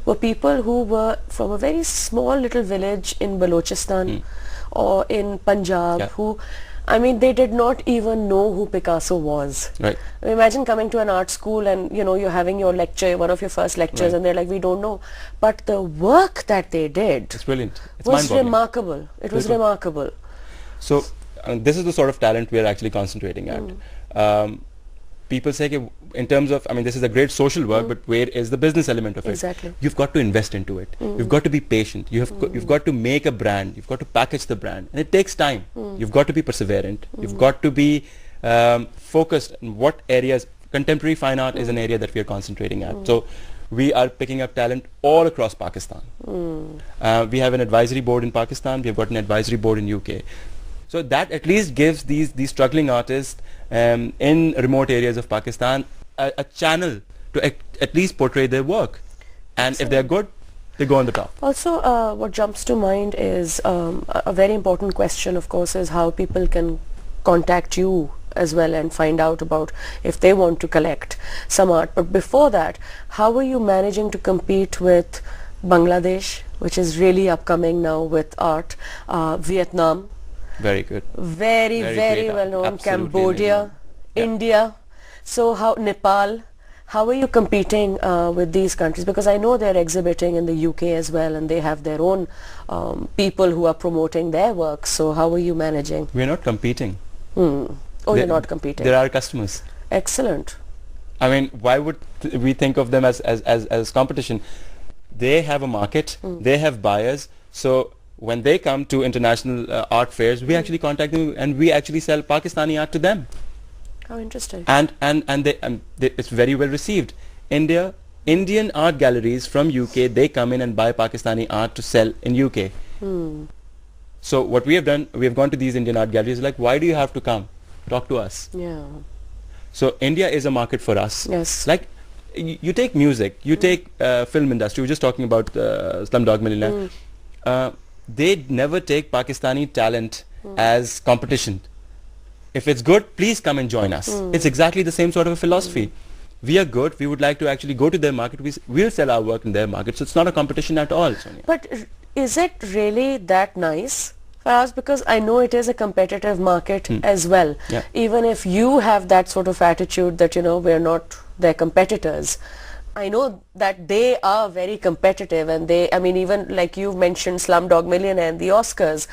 were people who were from a very small little village in Balochistan or in Punjab who, I mean, they did not even know who Picasso was. Right. Imagine coming to an art school and, you know, you're having your lecture, one of your first lectures, and they're like, we don't know. But the work that they did It's brilliant. It's was mind-boggling. remarkable. It was remarkable. So this is the sort of talent we are actually concentrating at. People say, in terms of, I mean, this is a great social work, but where is the business element of it? Exactly. You've got to invest into it. You've got to be patient. You've got to make a brand. You've got to package the brand, and it takes time. You've got to be perseverant. You've got to be focused on what areas. Contemporary fine art is an area that we are concentrating at. So we are picking up talent all across Pakistan. We have an advisory board in Pakistan. We have got an advisory board in UK. So that at least gives these struggling artists in remote areas of Pakistan a channel to at least portray their work. And if they're good, they go on the top. Also, what jumps to mind is a very important question, of course, is how people can contact you as well and find out about if they want to collect some art. But before that, how are you managing to compete with Bangladesh, which is really upcoming now with art, Vietnam, Very good. very great art. well known, Absolutely Cambodia, amazing. Yeah. India, so how Nepal, how are you competing with these countries? Because I know they're exhibiting in the UK as well, and they have their own people who are promoting their work. So how are you managing? We're not competing. Oh, you're not competing. They're our customers. Excellent. I mean, why would we think of them as competition? They have a market. They have buyers. So when they come to international art fairs, we actually contact them and we actually sell Pakistani art to them. How interesting. And it's very well received. Indian art galleries from UK, they come in and buy Pakistani art to sell in UK. So what we have done, we have gone to these Indian art galleries like, why do you have to come? Talk to us. Yeah. So India is a market for us. Yes. Like you take music, you take film industry. We were just talking about Slumdog Millionaire. They never take Pakistani talent as competition. If it's good, please come and join us. It's exactly the same sort of a philosophy. We are good. We would like to actually go to their market. We'll sell our work in their market. So it's not a competition at all, Sonia. But is it really that nice for us? Because I know it is a competitive market as well. Yeah. Even if you have that sort of attitude that, you know, we're not their competitors, I know that they are very competitive, and they, I mean, even like you mentioned Slumdog Millionaire and the Oscars,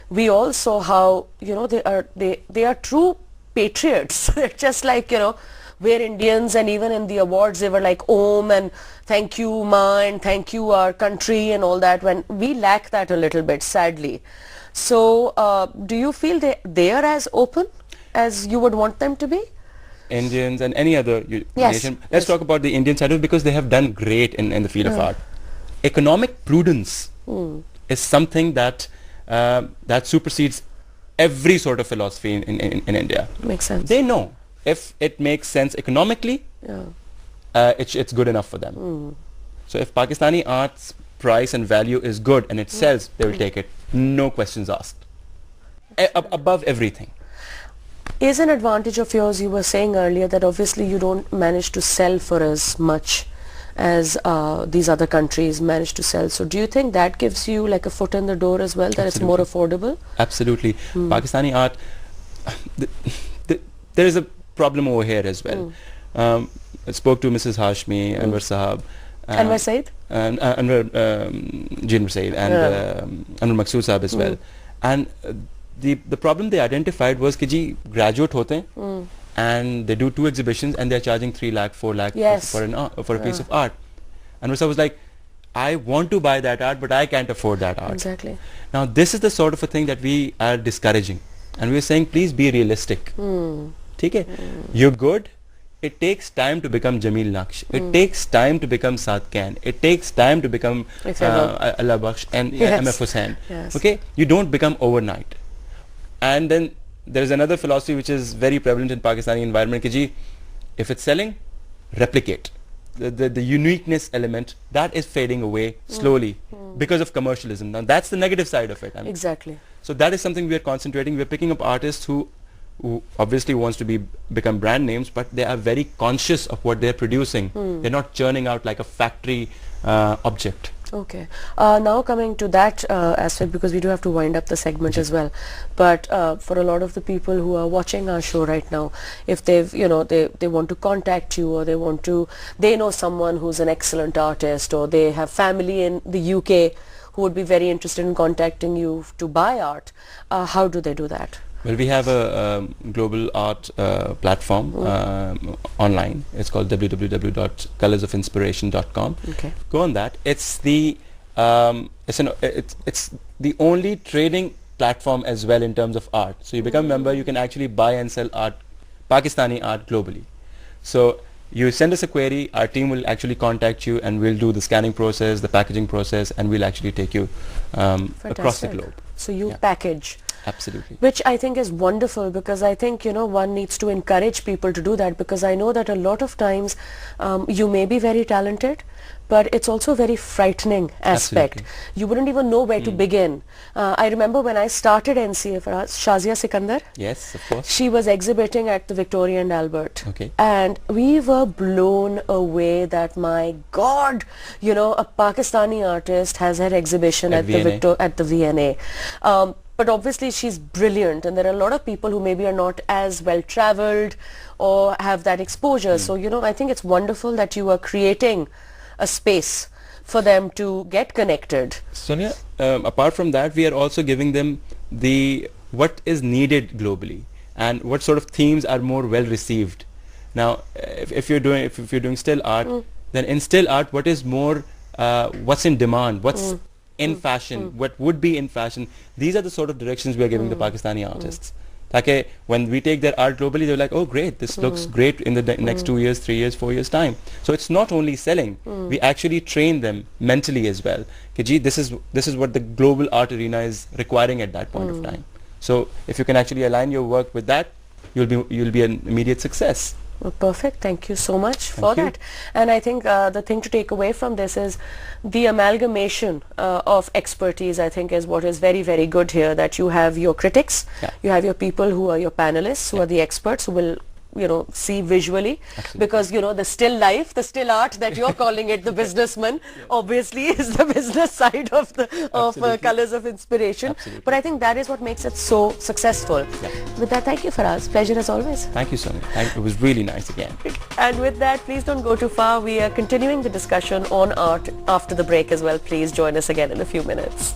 we all saw how, you know, they are true patriots. Just like, you know, we're Indians, and even in the awards they were like Om and thank you Ma and thank you our country and all that, when we lack that a little bit, sadly. So do you feel they are as open as you would want them to be? Indians and any other nation. Let's talk about the Indian side of it, because they have done great in the field of art. Economic prudence is something that that supersedes every sort of philosophy in India. Makes sense. They know if it makes sense economically, it's good enough for them. So if Pakistani art's price and value is good and it sells, they will take it. No questions asked. Above everything. Is an advantage of yours, you were saying earlier that obviously you don't manage to sell for as much as these other countries manage to sell. So do you think that gives you like a foot in the door as well, that it's more affordable? Absolutely. Pakistani art, there is a problem over here as well. I spoke to Mrs. Hashmi, Anwar Sahab. Anwar Said? Anwar Jinwar Said and Anwar Maqsood Sahab as well. And the problem they identified was कि जी graduate होते हैं and they do 2 exhibitions and they're charging 3 lakh, 4 lakh for a piece of art. And Musa was like, I want to buy that art, but I can't afford that art. Exactly. Now this is the sort of a thing that we are discouraging, and we're saying please be realistic. ठीक है? You're good. It takes time to become Jameel Naqsh. It takes time to become Saad Khan. It takes time to become Allah Bakhsh and MF Hussain. Yes. Okay? You don't become overnight. And then there is another philosophy which is very prevalent in Pakistani environment, कि if it's selling, replicate. The uniqueness element, that is fading away slowly because of commercialism. Now that's the negative side of it. Exactly. So that is something we are concentrating. We are picking up artists who obviously wants to become brand names, but they are very conscious of what they're producing. They're not churning out like a factory object. Okay. Now coming to that aspect, because we do have to wind up the segment as well. But for a lot of the people who are watching our show right now, if they've, they want to contact you, or they know someone who's an excellent artist, or they have family in the UK who would be very interested in contacting you to buy art, how do they do that? Well, we have a global art platform online. It's called www.colorsofinspiration.com. Okay. Go on that. It's the it's the only trading platform as well in terms of art. So you become a member, you can actually buy and sell art, Pakistani art globally. So you send us a query, our team will actually contact you, and we'll do the scanning process, the packaging process, and we'll actually take you across the globe. So you package. Absolutely. Which I think is wonderful, because I think, one needs to encourage people to do that, because I know that a lot of times you may be very talented, but it's also a very frightening aspect. Absolutely. You wouldn't even know where to begin. I remember when I started NCA, Shazia Sikandar. Yes, of course. She was exhibiting at the Victoria and Albert. Okay. And we were blown away that, my God, a Pakistani artist has her exhibition at the VNA. But obviously she's brilliant, and there are a lot of people who maybe are not as well traveled or have that exposure. So, I think it's wonderful that you are creating a space for them to get connected. Sonia, apart from that, we are also giving them what is needed globally and what sort of themes are more well received. Now, if you're doing still art, then in still art, what is more, what's in demand, what's in fashion, what would be in fashion, these are the sort of directions we are giving the Pakistani artists. Okay, when we take their art globally, they're like, oh great, this looks great in the next 2 years, 3 years, 4 years time. So it's not only selling, we actually train them mentally as well. Okay, this is what the global art arena is requiring at that point of time. So if you can actually align your work with that, you'll be an immediate success. Well, perfect. Thank you so much for that. And I think the thing to take away from this is the amalgamation of expertise, I think, is what is very, very good here, that you have your critics, you have your people who are your panelists, who are the experts, who will see visually. Absolutely. Because the still life, the still art that you're calling it, the businessman, obviously is the business side of Colors of Inspiration. Absolutely. But I think that is what makes it so successful. With that, thank you, Faraz. Pleasure as always. Thank you, Sonia. It was really nice again. And with that, please don't go too far. We are continuing the discussion on art after the break as well. Please join us again in a few minutes.